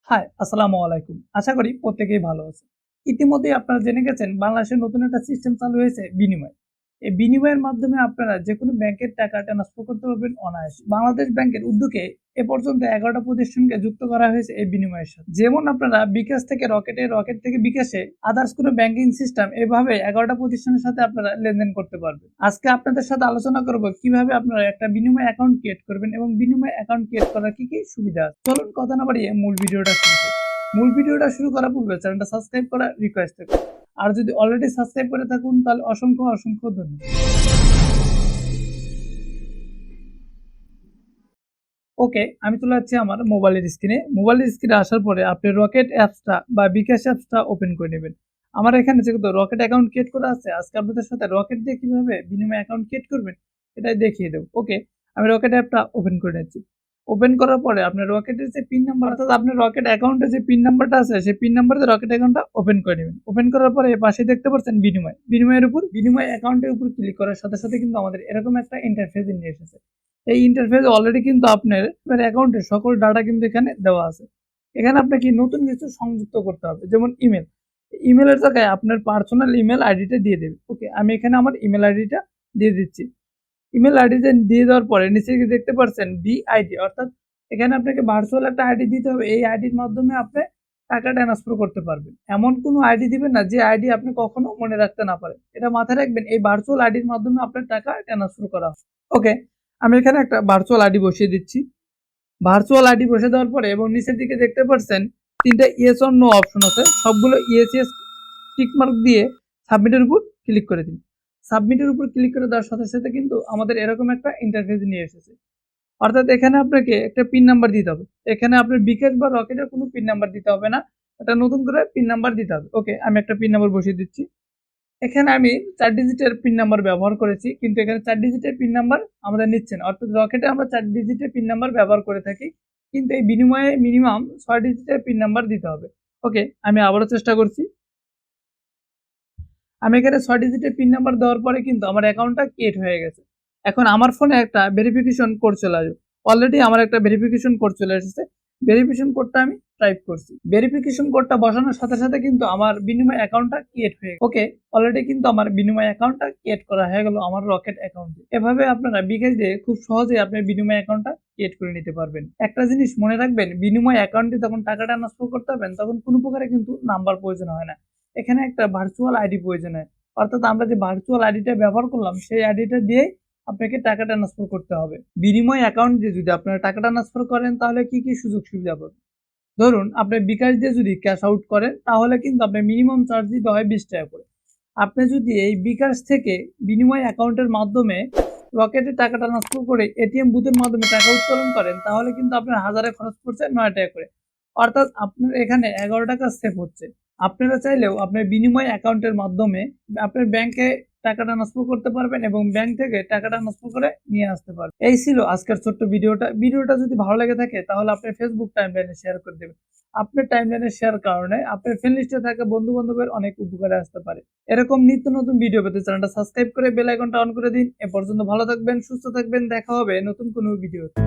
High, আসসালামু আলাইকুম। আশা করি প্রত্যেকেই ভালো আছে। ইতিমধ্যেই আপনারা জেনে গেছেন বাংলাদেশের নতুন একটা সিস্টেম চালু হয়েছে বিনিময়। এই বিনিময়ের মাধ্যমে আপনারা যেকোনো ব্যাংকের টাকা ট্রান্সফার করতে পারবেন অনায়াসে। বাংলাদেশ ব্যাংকের উদ্যোগে এ পর্যন্ত ১১টা প্রতিষ্ঠানকে যুক্ত করা হয়েছে এই বিনিময়ের সাথে। যেমন আপনারা বিকাশ থেকে রকেটে, রকেট থেকে বিকাশে, আদার্স কোনো ব্যাংকিং সিস্টেম এভাবে ১১টা প্রতিষ্ঠানের সাথে আপনারা লেনদেন করতে পারবেন। আজকে আপনাদের সাথে আলোচনা করব কিভাবে আপনারা একটা বিনিময় অ্যাকাউন্ট ক্রিয়েট করবেন এবং বিনিময় অ্যাকাউন্ট ক্রিয়েট করার কি সুবিধা আছে। চলুন কথা না বাড়িয়ে মূল ভিডিওটা শুরু করার পূর্বে চ্যানেলটা সাবস্ক্রাইব করা রিকোয়েস্ট থাকবে। আর যদি অলরেডি সাবস্ক্রাইব করে থাকুন তাহলে অসংখ্য ধন্যবাদ। ওকে, আমি চলে যাচ্ছি আমার মোবাইলের স্ক্রিনে আসার পরে আপনি রকেট অ্যাপসটা বা বিকাশ অ্যাপসটা ওপেন করে নেবেন। আমার এখানে যেহেতু রকেট অ্যাকাউন্ট ক্রিয়েট করা আছে, আজকে আপনাদের সাথে রকেট দিয়ে কিভাবে বিনিময় অ্যাকাউন্ট ক্রিয়েট করবেন এটাই দেখিয়ে দেবো। ওকে, আমি রকেট অ্যাপটা ওপেন করে নিচ্ছি। ওপেন করার পরে আপনার রকেটের যে পিন নাম্বার, অর্থাৎ আপনার রকেট অ্যাকাউন্টে যে পিন নাম্বারটা আছে সেই পিন নাম্বার দিয়ে রকেট অ্যাকাউন্টটা ওপেন করে নেবেন। ওপেন করার পরে পাশে দেখতে পাচ্ছেন বিনিময় অ্যাকাউন্টের উপর ক্লিক করার সাথে সাথে কিন্তু আমাদের এরকম একটা ইন্টারফেস নিয়ে এসেছে। এই ইন্টারফেস অলরেডি কিন্তু আপনার অ্যাকাউন্টের সকল ডাটা কিন্তু এখানে দেওয়া আছে। এখানে আপনাকে নতুন কিছু সংযুক্ত করতে হবে, যেমন ইমেলের জায়গায় আপনার পার্সোনাল ইমেল আইডিটা দিয়ে দেবে। ওকে, আমি এখানে আমার ইমেল আইডিটা দিয়ে দিচ্ছি। ইমেল আইডিতে দিয়ে দেওয়ার পরে নিচে দেখতে পাচ্ছেন বিআইডি, অর্থাৎ এখানে আপনাকে ভার্চুয়াল একটা আইডি দিতে হবে। এই আইডির মাধ্যমে আপনি টাকা ট্রান্সফার করতে পারবেন। এমন কোনো আইডি দিবেন না যে আইডি আপনি কখনো মনে রাখতে না পারেন। এটা মাথায় রাখবেন, এই ভার্চুয়াল আইডির মাধ্যমে আপনার টাকা ট্রান্সফার করা হবে। ওকে, আমি এখানে একটা ভার্চুয়াল আইডি বসিয়ে দিচ্ছি। ভার্চুয়াল আইডি বসে দেওয়ার পরে এবং নিচের দিকে দেখতে পাচ্ছেন 3টা ইয়েস অর নো অপশন আছে। সবগুলো ইয়েস টিকমার্ক দিয়ে সাবমিটের উপর ক্লিক করে দিন। সাবমিটের উপর ক্লিক করে দেওয়ার সাথে সাথে কিন্তু আমাদের এরকম একটা ইন্টারফেস নিয়ে এসেছে। অর্থাৎ এখানে আপনাকে একটা পিন নাম্বার দিতে হবে। এখানে আপনার বিকাশ বা রকেটের কোনো পিন নাম্বার দিতে হবে না, একটা নতুন করে পিন নাম্বার দিতে হবে। ওকে, আমি একটা পিন নাম্বার বসিয়ে দিচ্ছি। এখানে আমি 4 ডিজিটের পিন নাম্বার ব্যবহার করেছি, কিন্তু এখানে 4 ডিজিটের পিন নাম্বার আমাদের নিচ্ছে না। অর্থাৎ রকেটে আমরা 4 ডিজিটের পিন নাম্বার ব্যবহার করে থাকি, কিন্তু এই বিনিময়ে মিনিমাম 6 ডিজিটের পিন নাম্বার দিতে হবে। ওকে, আমি আবারও চেষ্টা করছি। আমি এখানে 6 ডিজিটের পিন নাম্বার দেওয়ার পরে কিন্তু আমার অ্যাকাউন্টটা ক্রিয়েট হয়ে গেছে। এখন আমার ফোনে একটা ভেরিফিকেশন কোড চলে আসবে। অলরেডি আমার একটা ভেরিফিকেশন কোড চলে এসেছে। ভেরিফিকেশন কোডটা আমি টাইপ করছি। ভেরিফিকেশন কোডটা বসানোর সাথে সাথে কিন্তু আমার বিনিময় অ্যাকাউন্টটা ক্রিয়েট হয়ে গেছে। ওকে, অলরেডি কিন্তু আমার বিনিময় অ্যাকাউন্টটা ক্রিয়েট করা হয়ে গেল আমার রকেট অ্যাকাউন্টে। এভাবে আপনারা বিকাশ দিয়ে খুব সহজেই আপনার বিনিময় অ্যাকাউন্টটা ক্রিয়েট করে নিতে পারবেন। একটা জিনিস মনে রাখবেন, বিনিময় অ্যাকাউন্টে যখন টাকা ট্রান্সফার করতে হবেন তখন কোনো প্রকারে কিন্তু নাম্বার প্রয়োজন হয় না। এখানে একটা ভার্চুয়াল আইডি প্রয়োজন হয়। অর্থাৎ আমরা যে ভার্চুয়াল আইডিটা ব্যবহার করলাম সেই আইডিটা দিয়েই আপনাকে টাকা ট্রান্সফার করতে হবে। বিনিময় অ্যাকাউন্ট দিয়ে যদি আপনারা টাকা ট্রান্সফার করেন তাহলে কি সুযোগ সুবিধা পাবেন? ধরুন আপনি বিকাশ দিয়ে যদি ক্যাশ আউট করেন তাহলে কিন্তু আপনার মিনিমাম চার্জ দিতে হয় 20 টাকা করে। আপনি যদি এই বিকাশ থেকে বিনিময় অ্যাকাউন্টের মাধ্যমে রকেটে টাকা ট্রান্সফার করে এটিএম বুথের মাধ্যমে টাকা উত্তোলন করেন তাহলে কিন্তু আপনার হাজারে খরচ পড়ছে 9 টাকা করে। অর্থাৎ আপনার এখানে 11 টাকা সেভ হচ্ছে। আপনারা চাইলেও আপনার বিনিময় অ্যাকাউন্টের মাধ্যমে আপনার ব্যাংকে টাকা ট্রান্সফার করতে পারবেন এবং ব্যাংক থেকে টাকা ট্রান্সফার করে নিয়ে আসতে পারবেন। এই ছিল আজকের ছোট্ট ভিডিওটা যদি ভালো লেগে থাকে তাহলে আপনার ফেসবুক টাইমলাইনে শেয়ার করে দেবেন। আপনার টাইমলাইনে শেয়ার কারণে আপনার ফ্রেন্ড লিস্টে থাকা বন্ধু বান্ধবের অনেক উপকারে আসতে পারে। এরকম নিত্য নতুন ভিডিও পেতে চ্যানেলটা সাবস্ক্রাইব করে বেল আইকনটা অন করে দিন। এ পর্যন্ত ভালো থাকবেন, সুস্থ থাকবেন, দেখা হবে নতুন কোনো ভিডিওতে।